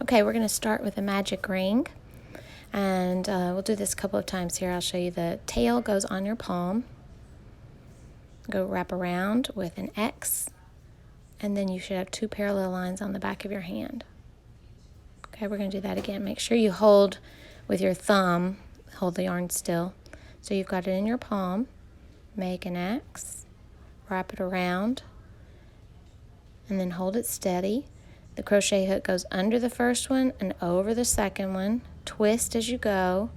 Okay, we're going to start with a magic ring, and we'll do this a couple of times here. I'll show you. The tail goes on your palm. Go wrap around with an X, and then you should have 2 parallel lines on the back of your hand. Okay, we're going to do that again. Make sure you hold with your thumb, hold the yarn still. So you've got it in your palm. Make an X, wrap it around, and then hold it steady. The crochet hook goes under the first one and over the second one. Twist as you go.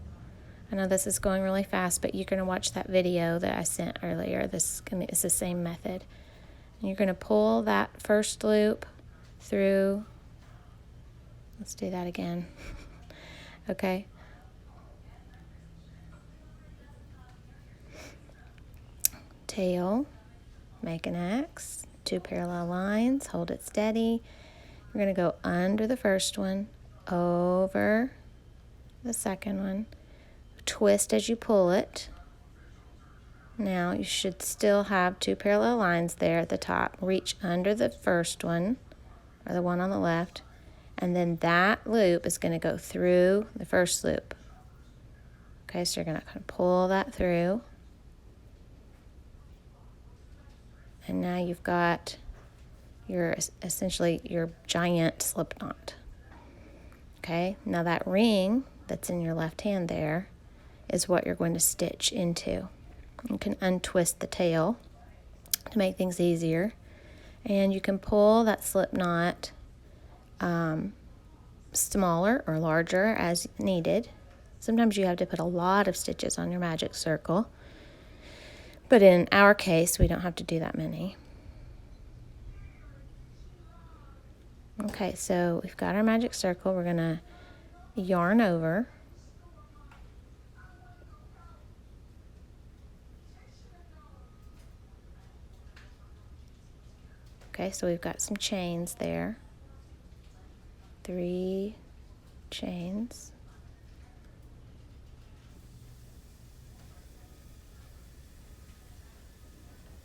I know this is going really fast, but you're going to watch that video that I sent earlier. It's the same method. And you're going to pull that first loop through. Let's do that again. Okay. Tail, make an X, 2 parallel lines, hold it steady. We're going to go under the first one, over the second one, twist as you pull it. Now you should still have 2 parallel lines there at the top. Reach under the first one, or the one on the left, and then that loop is going to go through the first loop. Okay, so you're going to kind of pull that through. And now you've got essentially your giant slip knot. Okay, now that ring that's in your left hand there is what you're going to stitch into. You can untwist the tail to make things easier, and you can pull that slip knot smaller or larger as needed. Sometimes you have to put a lot of stitches on your magic circle, but in our case we don't have to do that many. Okay, so we've got our magic circle. We're going to yarn over. Okay, so we've got some chains there. 3 chains.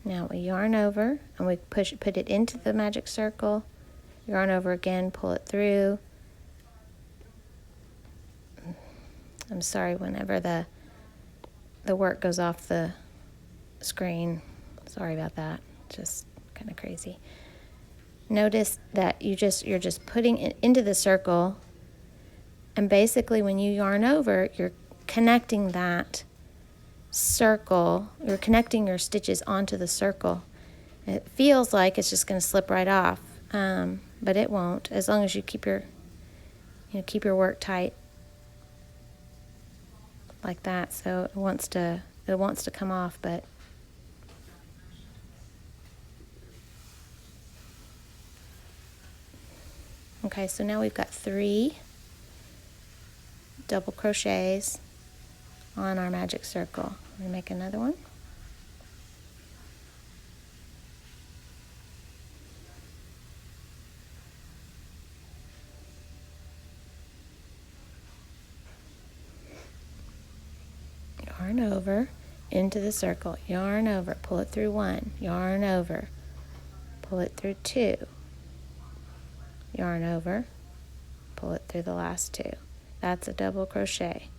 Now we yarn over and we put it into the magic circle. Yarn over again, pull it through. I'm sorry whenever the work goes off the screen. Sorry about that. Just kind of crazy. Notice that you're just putting it into the circle, and basically when you yarn over, you're connecting that circle, you're connecting your stitches onto the circle. It feels like it's just going to slip right off, but it won't, as long as you keep your work tight like that. So it wants to come off, but okay, so now we've got 3 double crochets on our magic circle. I'm going to make another one. Yarn over into the circle, yarn over, pull it through 1, yarn over, pull it through 2, yarn over, pull it through the last 2. That's a double crochet.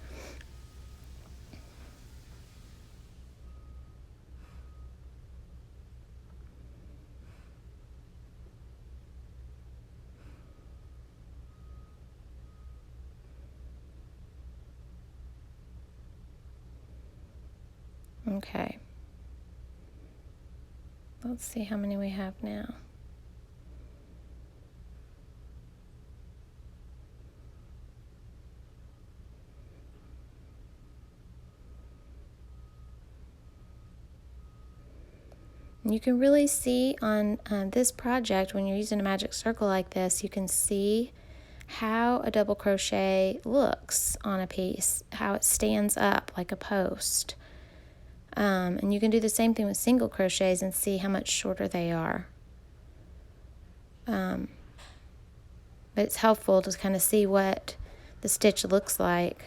Okay, let's see how many we have now. You can really see on this project, when you're using a magic circle like this, you can see how a double crochet looks on a piece, how it stands up like a post. And you can do the same thing with single crochets and see how much shorter they are. But it's helpful to kind of see what the stitch looks like,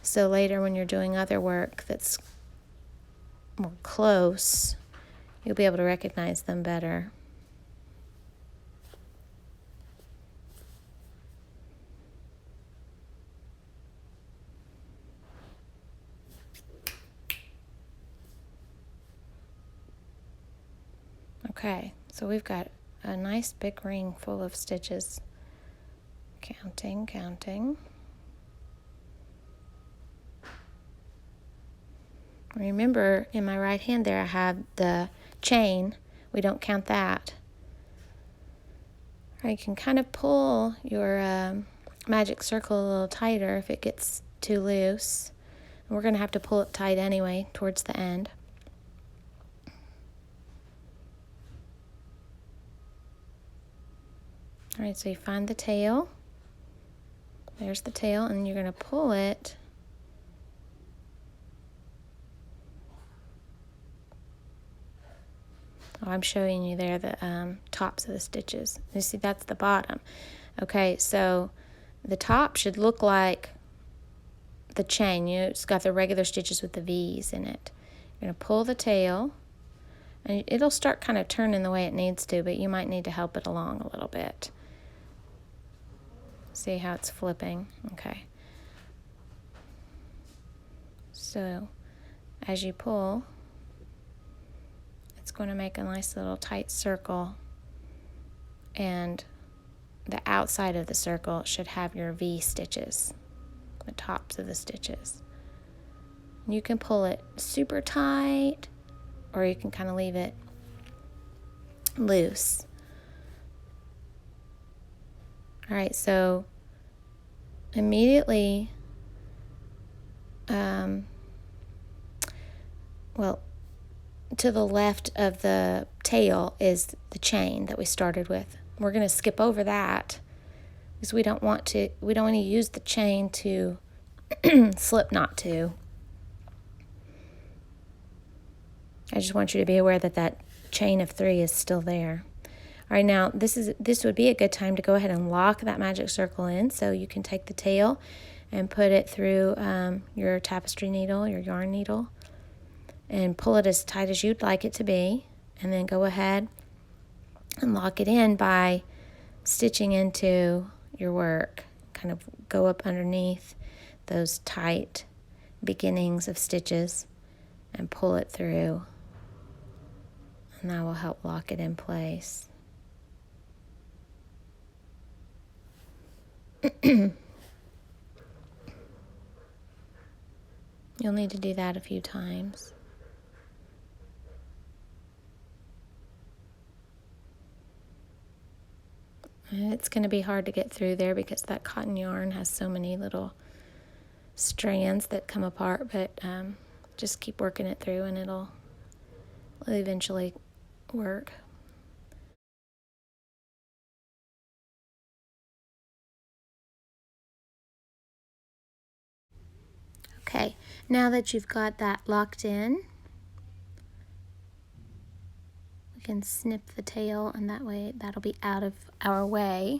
so later when you're doing other work that's more close, you'll be able to recognize them better. Okay, so we've got a nice big ring full of stitches. Counting. Remember, in my right hand there I have the chain. We don't count that. Or you can kind of pull your magic circle a little tighter if it gets too loose. And we're going to have to pull it tight anyway towards the end. All right, so you find the tail. There's the tail, and you're going to pull it I'm showing you there the tops of the stitches. You see, that's the bottom. Okay, so the top should look like the chain. It's got the regular stitches with the V's in it. You're going to pull the tail, and it'll start kind of turning the way it needs to, but you might need to help it along a little bit. See how it's flipping? Okay. So as you pull, it's going to make a nice little tight circle, and the outside of the circle should have your V stitches, the tops of the stitches. You can pull it super tight, or you can kind of leave it loose. All right, so immediately, well, to the left of the tail is the chain that we started with. We're going to skip over that because we don't want to use the chain to slip knot to. I just want you to be aware that that chain of 3 is still there. All right, now this would be a good time to go ahead and lock that magic circle in, so you can take the tail and put it through your tapestry needle, your yarn needle, and pull it as tight as you'd like it to be, and then go ahead and lock it in by stitching into your work. Kind of go up underneath those tight beginnings of stitches and pull it through, and that will help lock it in place. You'll need to do that a few times. And it's going to be hard to get through there because that cotton yarn has so many little strands that come apart, but just keep working it through and it'll eventually work. Okay, now that you've got that locked in, we can snip the tail, and that way that'll be out of our way.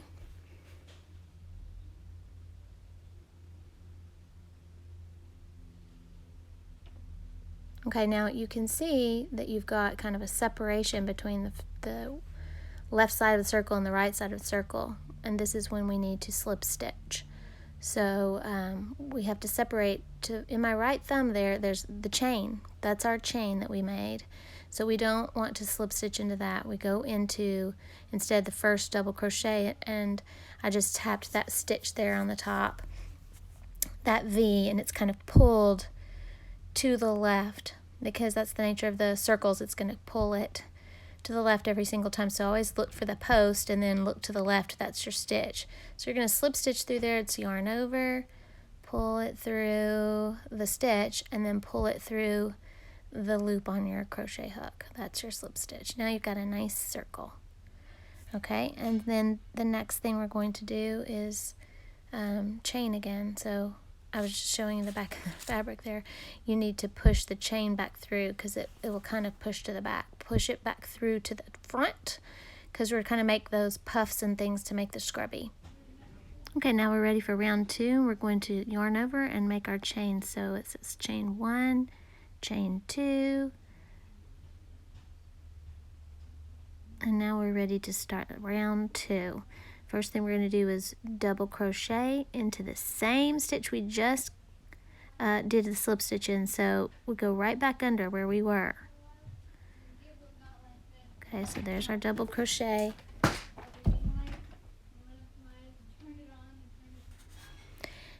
Okay, now you can see that you've got kind of a separation between the left side of the circle and the right side of the circle, and this is when we need to slip stitch. So we have to separate. In my right thumb there's the chain. That's our chain that we made. So we don't want to slip stitch into that. We go into, instead, the first double crochet, and I just tapped that stitch there on the top, that V, and it's kind of pulled to the left because that's the nature of the circles. It's going to pull it to the left every single time. So always look for the post and then look to the left. That's your stitch. So you're going to slip stitch through there. It's yarn over, pull it through the stitch, and then pull it through the loop on your crochet hook. That's your slip stitch. Now you've got a nice circle. Okay, and then the next thing we're going to do is chain again. So I was just showing you the back of the fabric there. You need to push the chain back through because it will kind of push to the back. Push it back through to the front because we're going to make those puffs and things to make the scrubby. Okay, now we're ready for round 2. We're going to yarn over and make our chain. So it says chain 1, chain 2, and now we're ready to start round 2. First thing we're going to do is double crochet into the same stitch we just did the slip stitch in. So we go right back under where we were. Okay, so there's our double crochet.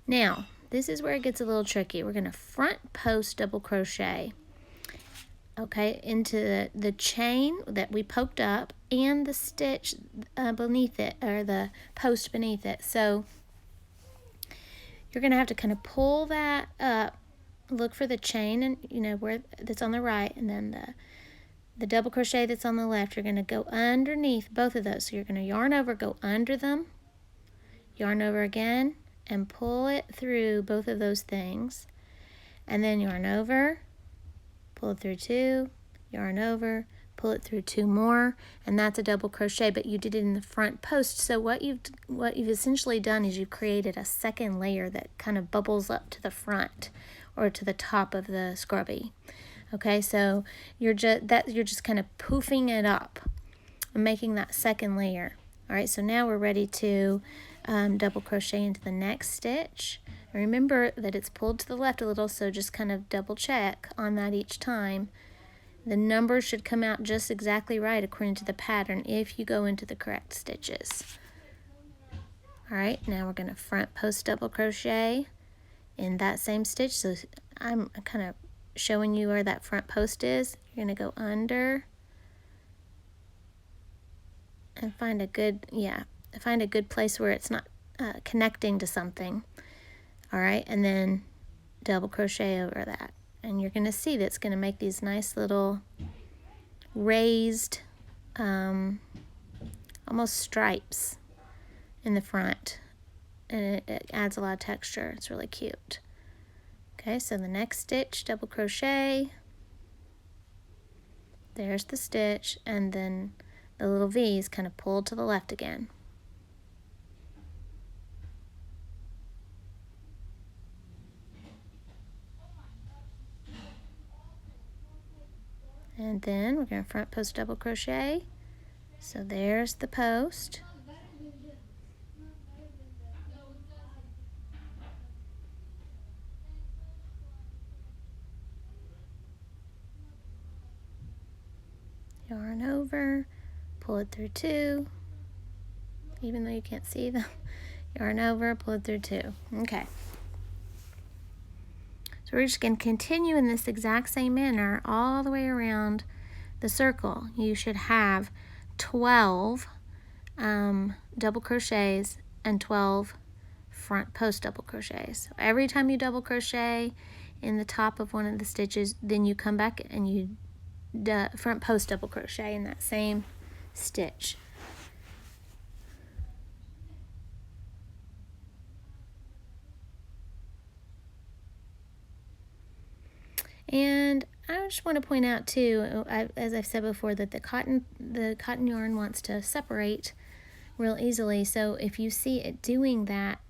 Now, this is where it gets a little tricky. We're going to front post double crochet, okay, into the chain that we poked up and the stitch beneath it, or the post beneath it. So you're going to have to kind of pull that up, look for the chain, and where that's on the right, and then the double crochet that's on the left. You're going to go underneath both of those. So you're going to yarn over, go under them, yarn over again, and pull it through both of those things, and then yarn over, pull it through two, yarn over, pull it through two more, and that's a double crochet, but you did it in the front post. So what you've essentially done is you've created a second layer that kind of bubbles up to the front or to the top of the scrubby. Okay, so you're just kind of poofing it up and making that second layer. All right, so now we're ready to double crochet into the next stitch. Remember that it's pulled to the left a little, so just kind of double check on that each time. The numbers should come out just exactly right according to the pattern if you go into the correct stitches. All right, now we're going to front post double crochet in that same stitch. So I'm kind of showing you where that front post is. You're going to go under and find a good place where it's not connecting to something. All right, and then double crochet over that, and you're going to see that's going to make these nice little raised almost stripes in the front, and it adds a lot of texture. It's really cute. Okay, so the next stitch, double crochet, there's the stitch, and then the little V is kind of pulled to the left again. And then we're going to front post double crochet. So there's the post. Yarn over, pull it through two, even though you can't see them. Yarn over, pull it through two. Okay. So we're just going to continue in this exact same manner all the way around the circle. You should have 12 double crochets and 12 front post double crochets. So every time you double crochet in the top of one of the stitches, then you come back and you front post double crochet in that same stitch. And I just want to point out too, as I've said before, that the cotton yarn wants to separate real easily. So if you see it doing that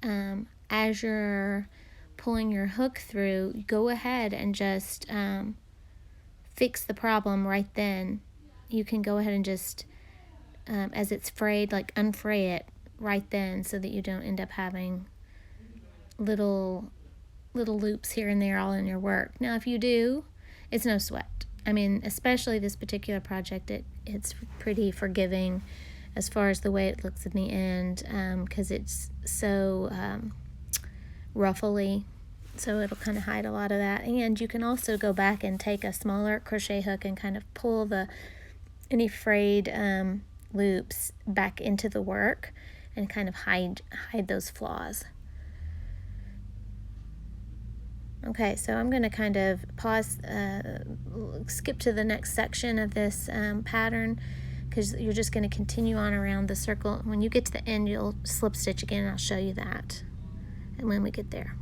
as you're pulling your hook through, go ahead and just fix the problem right then. You can go ahead and just, as it's frayed, like unfray it right then, so that you don't end up having little loops here and there all in your work. Now if you do, it's no sweat. I mean, especially this particular project, it's pretty forgiving as far as the way it looks in the end, because it's so ruffly, so it'll kind of hide a lot of that. And you can also go back and take a smaller crochet hook and kind of pull any frayed loops back into the work and kind of hide those flaws. Okay, so I'm going to kind of pause, skip to the next section of this pattern, because you're just going to continue on around the circle. When you get to the end, you'll slip stitch again, and I'll show you that and when we get there.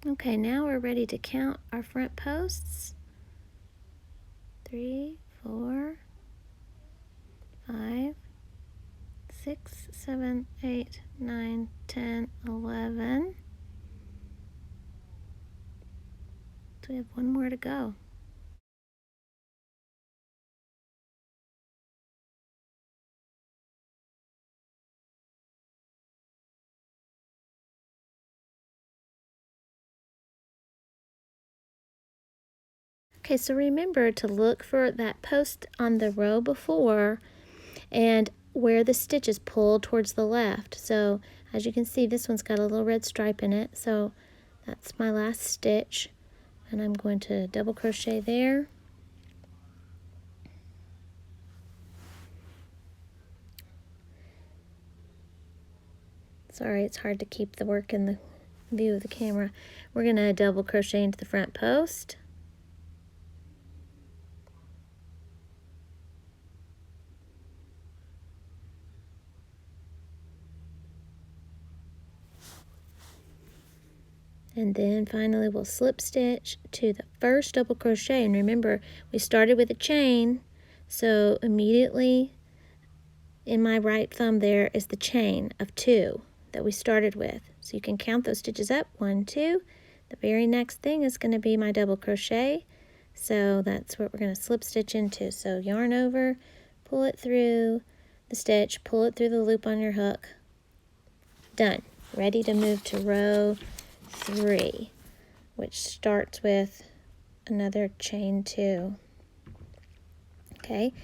Okay, now we're ready to count our front posts. 3, 4, 5, 6, 7, 8, 9, 10, 11. So we have one more to go. Okay, so remember to look for that post on the row before and where the stitch is pulled towards the left. So as you can see, this one's got a little red stripe in it. So that's my last stitch, and I'm going to double crochet there. Sorry, it's hard to keep the work in the view of the camera. We're going to double crochet into the front post. And then finally we'll slip stitch to the first double crochet. And remember, we started with a chain, so immediately in my right thumb there is the chain of 2 that we started with. So you can count those stitches up, 1, 2. The very next thing is going to be my double crochet. So that's what we're going to slip stitch into. So yarn over, pull it through the stitch, pull it through the loop on your hook. Done. Ready to move to row 3, which starts with another chain 2. Okay,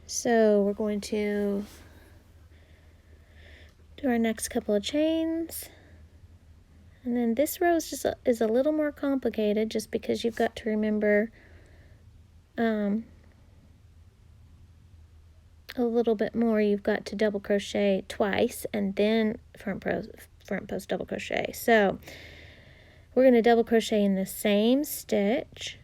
so we're going to do our next couple of chains, and then this row is a little more complicated just because you've got to remember a little bit more. You've got to double crochet twice and then front post double crochet. So we're going to double crochet in the same stitch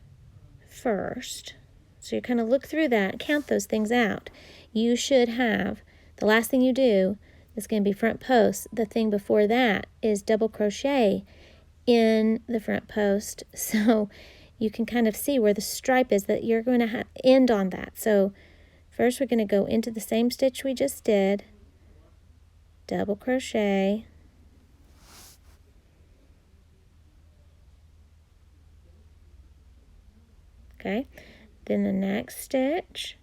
first. So you kind of look through that, count those things out. You should have, the last thing you do is going to be front post. The thing before that is double crochet in the front post. So you can kind of see where the stripe is that you're going to end on that. So first we're going to go into the same stitch we just did, double crochet, okay, then the next stitch,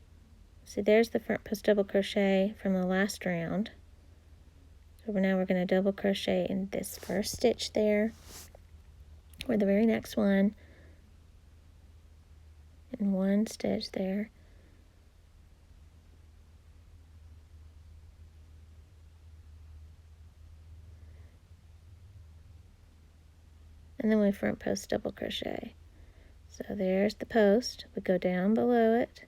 see there's the front post double crochet from the last round. So now we're going to double crochet in this first stitch there, or the very next one, and one stitch there. And then we front post double crochet. So there's the post. We go down below it.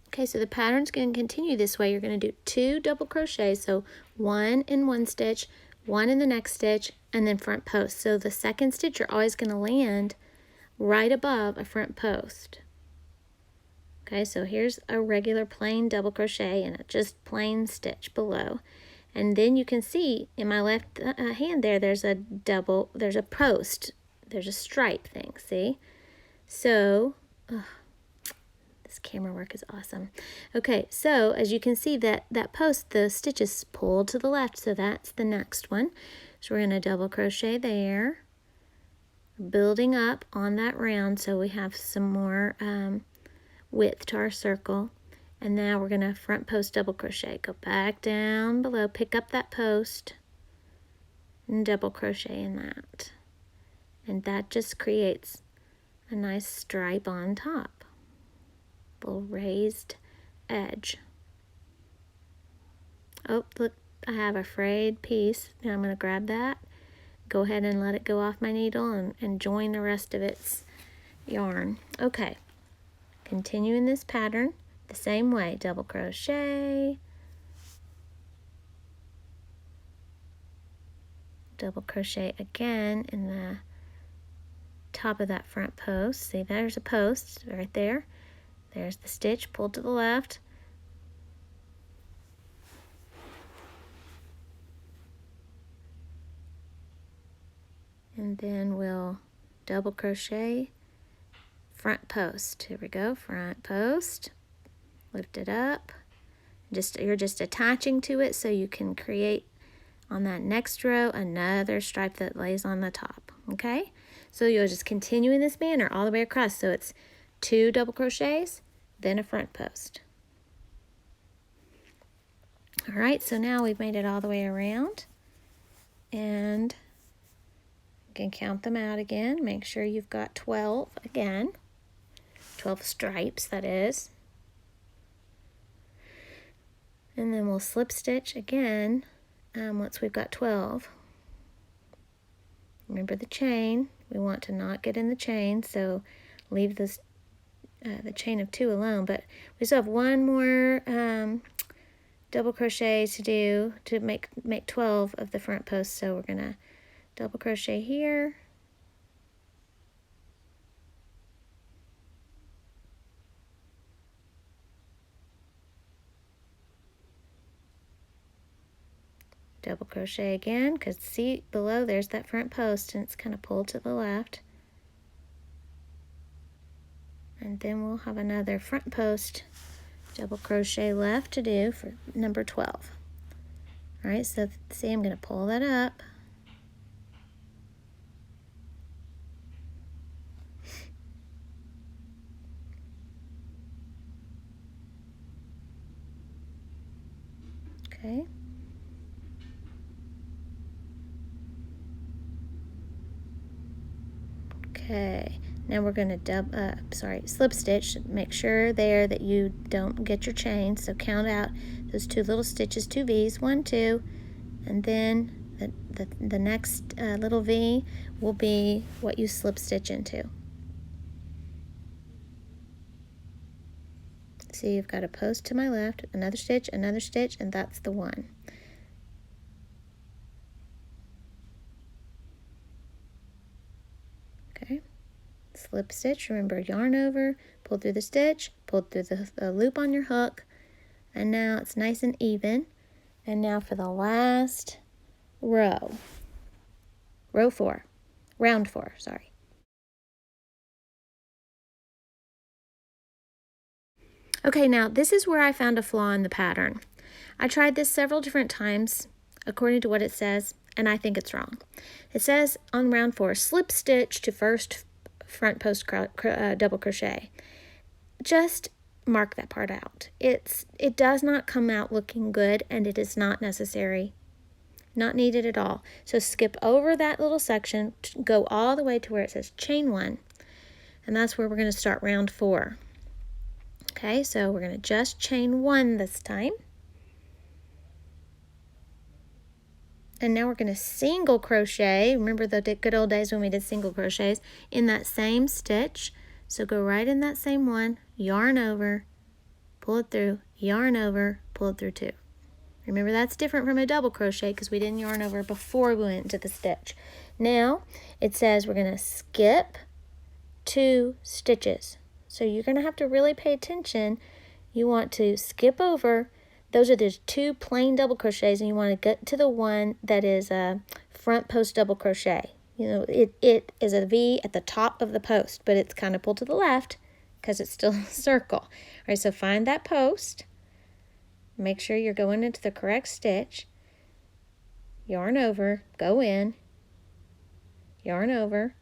Okay, so the pattern's going to continue this way. You're going to do 2 double crochets, so 1 in one stitch, 1 in the next stitch, and then front post. So the second stitch you're always going to land right above a front post. Okay, so here's a regular plain double crochet and a just plain stitch below. And then you can see in my left hand there's a post, there's a stripe thing, see? So, this camera work is awesome. Okay, so as you can see that post, the stitch is pulled to the left, so that's the next one. So we're going to double crochet there, building up on that round so we have some more width to our circle. And now we're going to front post double crochet, go back down below, pick up that post, and double crochet in that. And that just creates a nice stripe on top, little raised edge. Oh, look, I have a frayed piece. Now I'm going to grab that, go ahead and let it go off my needle and join the rest of its yarn. Okay, continuing this pattern the same way, double crochet, double crochet again in the top of that front post. See, there's a post right there. There's the stitch pulled to the left. And then we'll double crochet front post. Here we go, front post. Lift it up. You're just attaching to it so you can create on that next row another stripe that lays on the top. Okay? So you'll just continue in this manner all the way across. So it's 2 double crochets, then a front post. All right, so now we've made it all the way around, and you can count them out again. Make sure you've got 12 again, 12 stripes, that is. And then we'll slip stitch again once we've got 12. Remember the chain. We want to not get in the chain, so leave this the chain of 2 alone. But we still have one more double crochet to do to make 12 of the front posts. So we're gonna double crochet here. Double crochet again, because see below there's that front post and it's kind of pulled to the left. And then we'll have another front post double crochet left to do for number 12. All right, so see, I'm going to pull that up. Okay. Okay, now we're going to slip stitch. Make sure there that you don't get your chain. So count out those 2 little stitches, 2 V's, 1, 2, and then the next little V will be what you slip stitch into. See, you've got a post to my left, another stitch, and that's the one. Okay, slip stitch, remember yarn over, pull through the stitch, pull through the loop on your hook, and now it's nice and even. And now for the last row, round 4, sorry. Okay, now this is where I found a flaw in the pattern. I tried this several different times according to what it says, and I think it's wrong. It says on round 4, slip stitch to first front post double crochet. Just mark that part out. It does not come out looking good, and it is not necessary, not needed at all. So skip over that little section, go all the way to where it says chain 1, and that's where we're going to start round 4. Okay, so we're going to just chain 1 this time. And now we're going to single crochet. Remember the good old days when we did single crochets in that same stitch. So go right in that same one, yarn over, pull it through, yarn over, pull it through 2. Remember that's different from a double crochet because we didn't yarn over before we went into the stitch. Now it says we're going to skip 2 stitches. So you're going to have to really pay attention. You want to skip over. Those are the 2 plain double crochets, and you want to get to the one that is a front post double crochet. You know, it is a V at the top of the post, but it's kind of pulled to the left because it's still a circle. All right, so find that post. Make sure you're going into the correct stitch. Yarn over, go in, yarn over,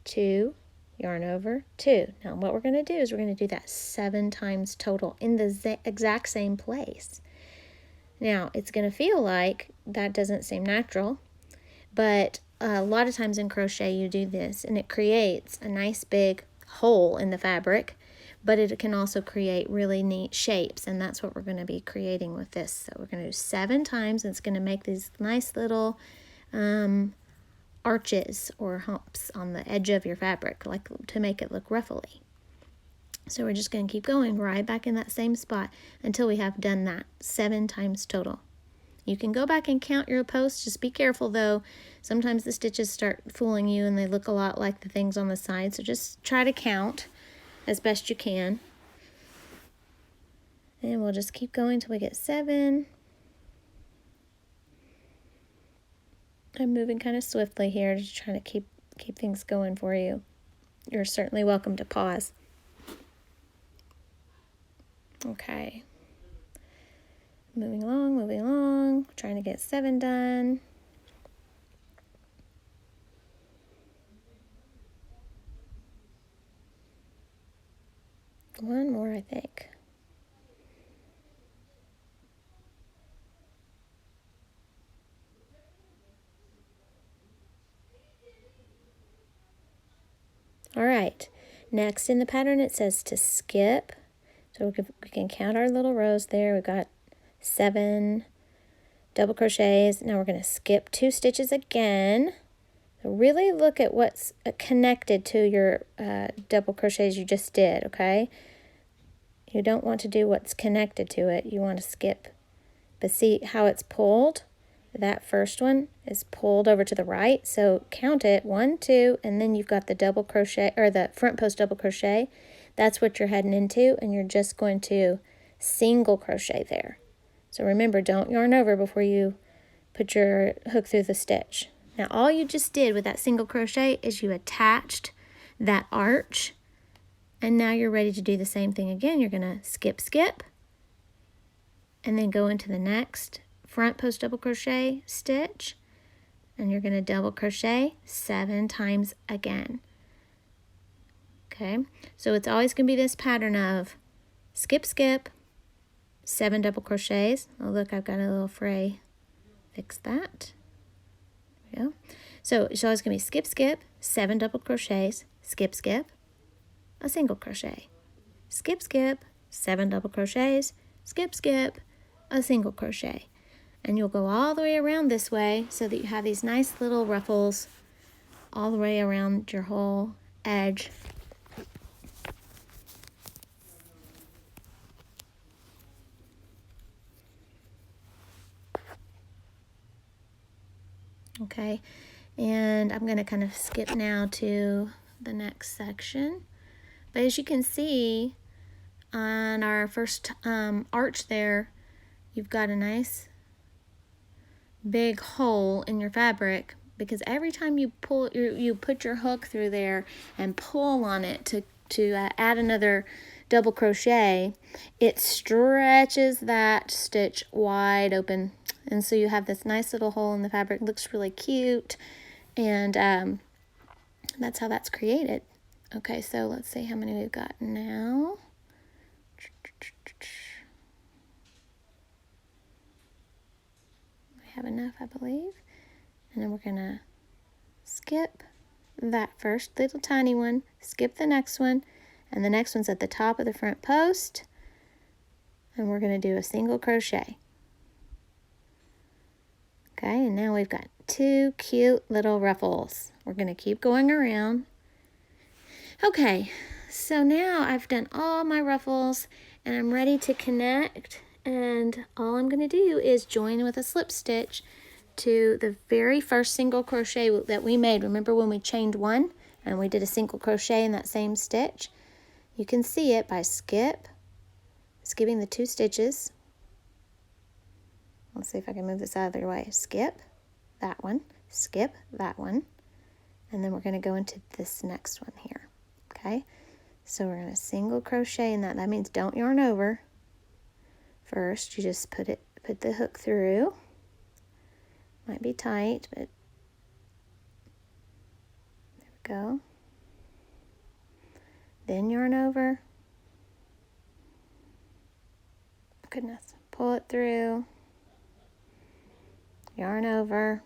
2, yarn over, 2. Now what we're going to do is we're going to do that 7 times total in the exact same place. Now it's going to feel like that doesn't seem natural, but a lot of times in crochet you do this and it creates a nice big hole in the fabric, but it can also create really neat shapes, and that's what we're going to be creating with this. So we're going to do 7 times, and it's going to make these nice little arches or humps on the edge of your fabric, like to make it look ruffly. So we're just going to keep going right back in that same spot until we have done that 7 times total. You can go back and count your posts. Just be careful though. Sometimes the stitches start fooling you and they look a lot like the things on the side. So just try to count as best you can. And we'll just keep going till we get 7. I'm moving kind of swiftly here, just trying to keep things going for you. You're certainly welcome to pause. Okay. Moving along, trying to get 7 done. One more, I think. All right, next in the pattern it says to skip. So we can count our little rows there. We've got 7 double crochets. Now we're going to skip 2 stitches again. So really look at what's connected to your double crochets you just did, okay? You don't want to do what's connected to it. You want to skip. But see how it's pulled? That first one is pulled over to the right. So count it, 1, 2, and then you've got the double crochet or the front post double crochet. That's what you're heading into, and you're just going to single crochet there. So remember, don't yarn over before you put your hook through the stitch. Now all you just did with that single crochet is you attached that arch, and now you're ready to do the same thing again. You're going to skip, and then go into the next front post double crochet stitch, and you're going to double crochet 7 times again. Okay, so it's always going to be this pattern of skip, 7 double crochets. Oh look, I've got a little fray. Fix that. There we go. So it's always going to be skip, 7 double crochets, skip, a single crochet, skip, 7 double crochets, skip, a single crochet. And you'll go all the way around this way so that you have these nice little ruffles all the way around your whole edge. Okay, and I'm going to kind of skip now to the next section. But as you can see on our first arch there, you've got a nice big hole in your fabric, because every time you pull, you put your hook through there and pull on it to add another double crochet, it stretches that stitch wide open, and so you have this nice little hole in the fabric. It looks really cute, and that's how that's created. Okay, so let's see how many we've got now. Have enough, I believe. And then we're gonna skip that first little tiny one, skip the next one, and the next one's at the top of the front post, and we're gonna do a single crochet. Okay, and now we've got 2 cute little ruffles. We're gonna keep going around. Okay, so now I've done all my ruffles and I'm ready to connect. And all I'm going to do is join with a slip stitch to the very first single crochet that we made. Remember when we chained 1 and we did a single crochet in that same stitch? You can see it by skipping the 2 stitches. Let's see if I can move this out of the way. Skip that one, skip that one, and then we're going to go into this next one here. Okay, so we're going to single crochet in that. That means don't yarn over. First, you just put the hook through. Might be tight, but there we go. Then yarn over. Goodness, pull it through. Yarn over.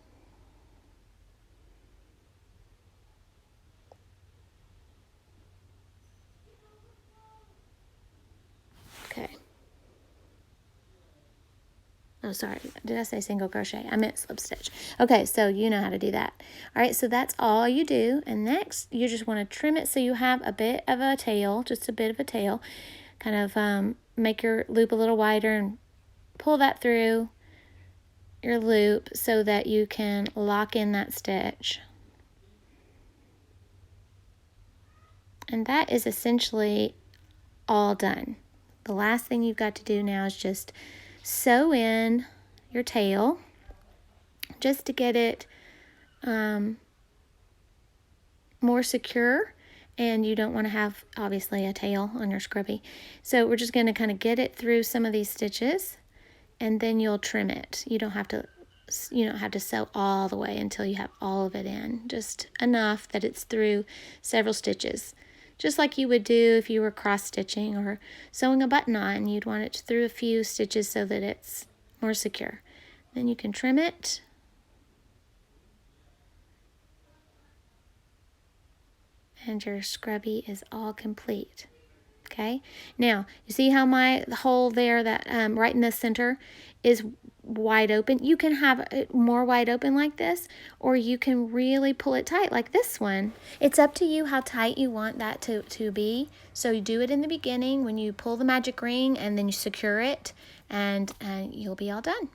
Okay. Oh, sorry, did I say single crochet? I meant slip stitch. Okay, so you know how to do that. All right, so that's all you do. And next, you just want to trim it so you have a bit of a tail, just a bit of a tail. Kind of make your loop a little wider and pull that through. your loop so that you can lock in that stitch. And that is essentially all done. The last thing you've got to do now is just sew in your tail just to get it more secure, and you don't want to have obviously a tail on your scrubby. So we're just going to kind of get it through some of these stitches, and then you'll trim it. You don't have to sew all the way until you have all of it in, just enough that it's through several stitches. Just like you would do if you were cross stitching or sewing a button on, you'd want it through a few stitches so that it's more secure. Then you can trim it. And your scrubby is all complete. Okay, now you see how the hole there that right in the center is wide open. You can have it more wide open like this, or you can really pull it tight like this one. It's up to you how tight you want that to be. So you do it in the beginning when you pull the magic ring, and then you secure it, and you'll be all done.